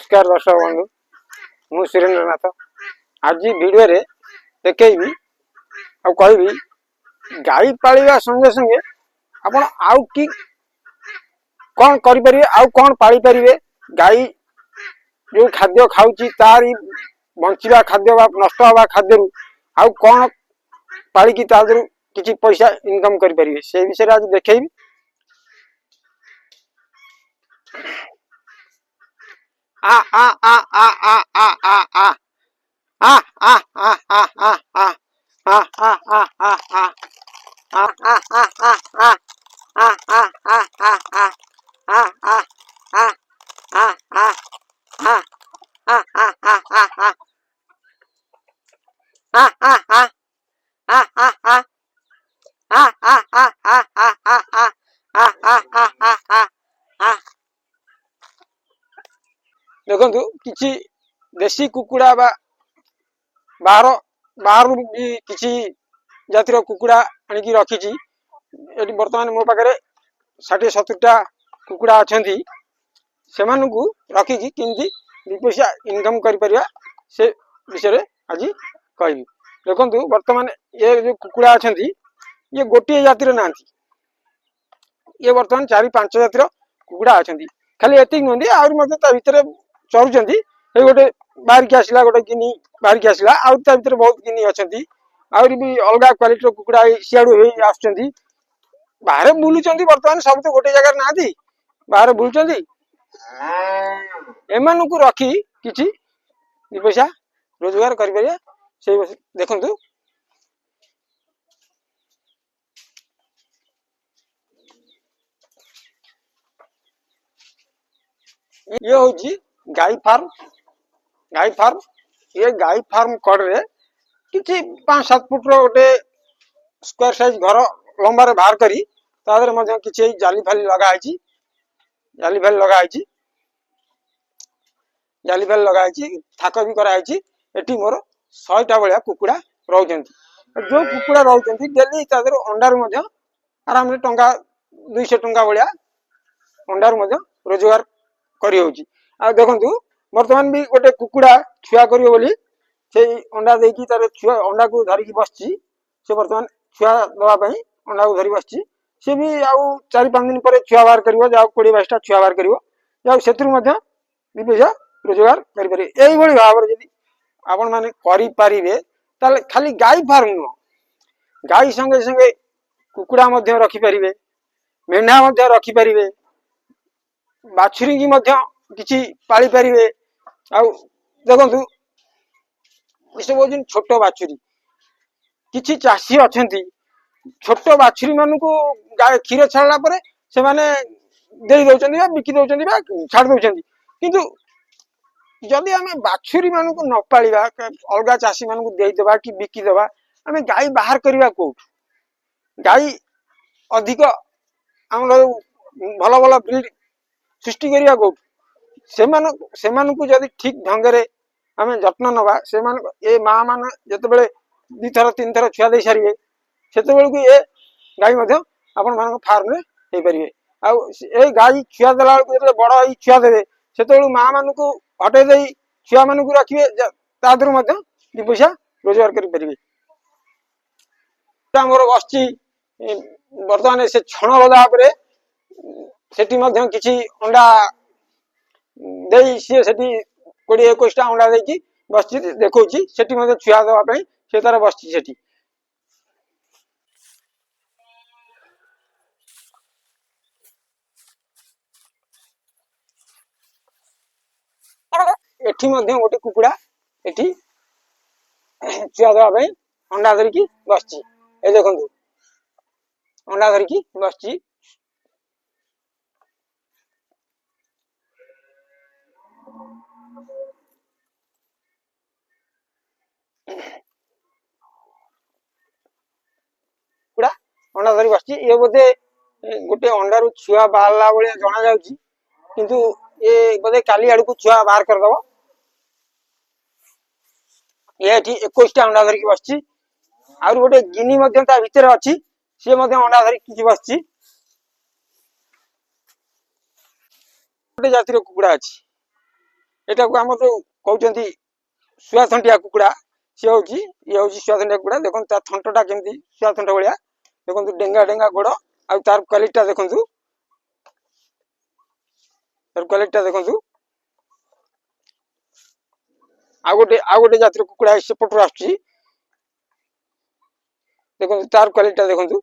नमस्कार दर्शक बंधु मु सुरेंद्रनाथ आज वीडियो रे देखी आ कहबी गाई पालिबा संगे संगे आपण आउ की कौन करि परिबे आउ कौन पाली परिबे गाई जो खाद्य खाउची तारी बंचिबा खाद्य बा नष्ट होबा खाद्य रु आउ कौन पाली की तादरु किछि पैसा इनकम करि परिबे से विषय आज देखैबी। आ आ आ आ आ आ आ आ आ आ आ आ आ आ आ आ आ आ आ देखु किसी देशी कुकुड़ा बाहर बाहर भी किसी जातिर कुकुड़ा आनिकी रखी बर्तमान मो पाखे 60-70टा कुकुड़ा अच्छा से रखिकी किंती दि पैसा इनकम कर से विषय आज कहबी। देखु बर्तमान ये जो कुकुड़ा अच्छा ये गोटे जातिर ना ये बर्तमान 4-5 जातिर कुकुड़ा अच्छा खाली एतिक नुहति आर चलुंट ये गोटे बाहर की आसला गोटे गिनी बाहर की आसला आर बहुत गिनी अच्छा आउरी भी अलग क्वालिटी कुकुड़ा सियाड़ू आसुँच बाहर बुलूं बर्तमान सब तो गोटे जगह ना बाहर बुलूं एम को रखी किसी दि पैसा रोजगार करें से देखु ये हूँ गाई फार्म ये गाई फार्म कड़े किसी 5-7 फुट गोटे स्क्वायर साइज घर लंबार बाहर करी किसी जाली फाली लगाई थाक भी कराई एटी मोर 100टा भाया कुकुड़ा रोचंती जो कुकुड़ा रोचंती डेली अंडार आराम टंका 200 टंका भाया अंडार रोजगार करी देखु बर्तमान भी गोटे कुकुड़ा छुआ कर अंडा देकी तार छुआ अंडा को धरिकी बसची से बर्तमान छुआ दवाई अंडा को धरी बसची सी भी आउ 4-5 दिन पर छुआ बाहर कर 20-22टा छुआ बाहर कर से दि पैसा रोजगार करें यही भाव में जब आपण मैंने करें खाली गाई फार्म नुह गाई संगे संगे कुकुड़ा रखिपारे मेढ़ा रखिपारे बाछुरी की किसी पाली पारे देखु सब हूँ छोट बाछुरी किसी चाषी अच्छा छोट बाछुरी मान को क्षीर छाड़ा पर से बिकी दौरान छाड़ दौरान किंतु जदि आम बाछुरी मान को न पालिबा अलग चाषी मान को देदेबा कि बिकिदेबा आम गाई बाहर करवा कौट गाई अधिक आम भल भल ब्रीड सृष्टि करवा कौट से जदि ठीक ढंग से आम जत्न नवा से ये माँ मान जिते 2-3 थर छुआ दे सारे से ये गाई आपण मान फार्म हो पारे आ गाई छुआ देला जो बड़ हो छुआ देवे से माँ मान को हटे दे छुआ मान को रखिए तादर 2 पैसा रोजगार करें मोर बस बर्तमान से छण गदा से किसी अंडा दे सी से 20-21टा अंडा देकी बस देखा से छुआ देवाई से तार बस एठी गोटे कुकुड़ा एठी छुआ देवाई अंडा धरिकी बस देखु अंडा धरिकी बस अंडा धरी बस ये बोधे गोटे अंडारू छुआ बाहर भाया जना जाऊँगी किंतु ये बोधे काली आड़ को छुआ बाहर करदब ये 21टा अंडा धरिकी बस आउ गोटे गिनी भितर अच्छी सी अंडा धरिकी बस गोटे जातिर कुकुड़ा अच्छी एटा को हम जो कहउचंती सुआथंटिया कुकुड़ा से होची ये होची सुआथंटिया कुकुड़ा देखन ता थंटटा केमती सुआथंट भलिया देखन डेंगा डेंगा गोड़ आ तार क्वालिटीटा देखंतु तार क्वालिटीटा देखंतु आ गोटे जातिर कुकुड़ा से पटु आछी देखंतु तार क्वालिटीटा देखंतु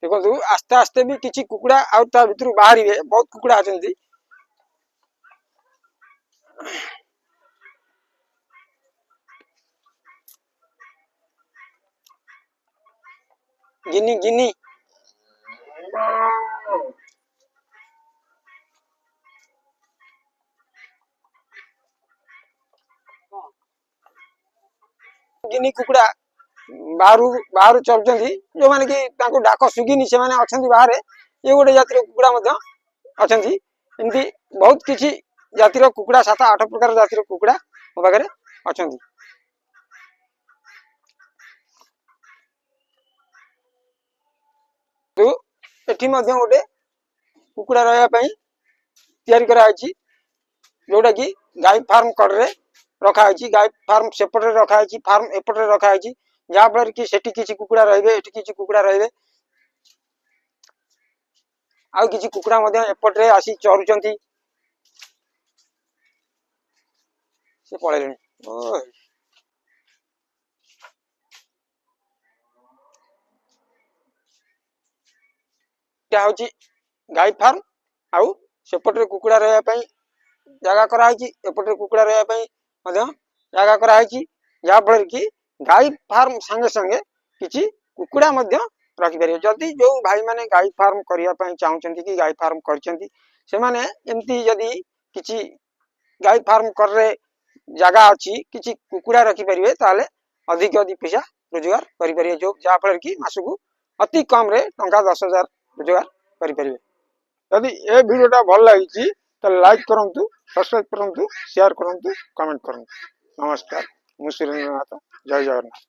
देखो आस्ते आस्ते भी किसी कुकुड़ा आउ भितर बाहर बहुत कुकुड़ा आछंती गिनी गिनी गिनी कुकुड़ा बाहर बाहर चलुचंती जो माने कि तांको डाक सुगिनी से माने अछंती बाहर ये गोटे जातिर कुकुड़ा मध्य अछंती एमती बहुत किछि जातिर कुकुड़ा 7-8 प्रकार जातिर कुकुड़ा मो पाखरे अछंती तो एठी मध्य गोटे कुकुड़ा रहया पई तयारी करा आछि जोटा कि गाय फार्म कड़े रखा है गाय फार्म सेपटे रखा है फार्म एपटे रखा है जहाँ फल कि सेठी किछि कुकुड़ा रहिबे एठी किछि कुकुड़ा रहिबे आ किछि कुकुड़ा मध्य एपटे आसी चरुचंती से पळेलेनी ओ क्या होची गाय फार्म आउ सेपटे कुकुड़ा रहया पई जगह करा है एपटे कुकुड़ा रहया पई मध्य जगह करा है जहाँ फल कि गाय फार्म संगे संगे किछि कुकुड़ा मध्य रखि पारे जदि जो भाई माने गाय फार्म करिया पई चाहुचंती कि गाय फार्म करचंती से माने एमती जदि किछि गाय फार्म करे जगह अछि किछि कुकुड़ा रखि परिबे ताले अधिक अधिक पैसा रोजगार करि परिबे जो जहाँ फल कि मासकु अति कम रे टंका 10,000 रोजगार करि परिबे यदि ए वीडियोटा भल लागिछि तो लाइक करंतु सब्सक्राइब करंतु शेयर करंतु कमेंट करंतु नमस्कार मु सुरेंद्रनाथ जय जगन्नाथ।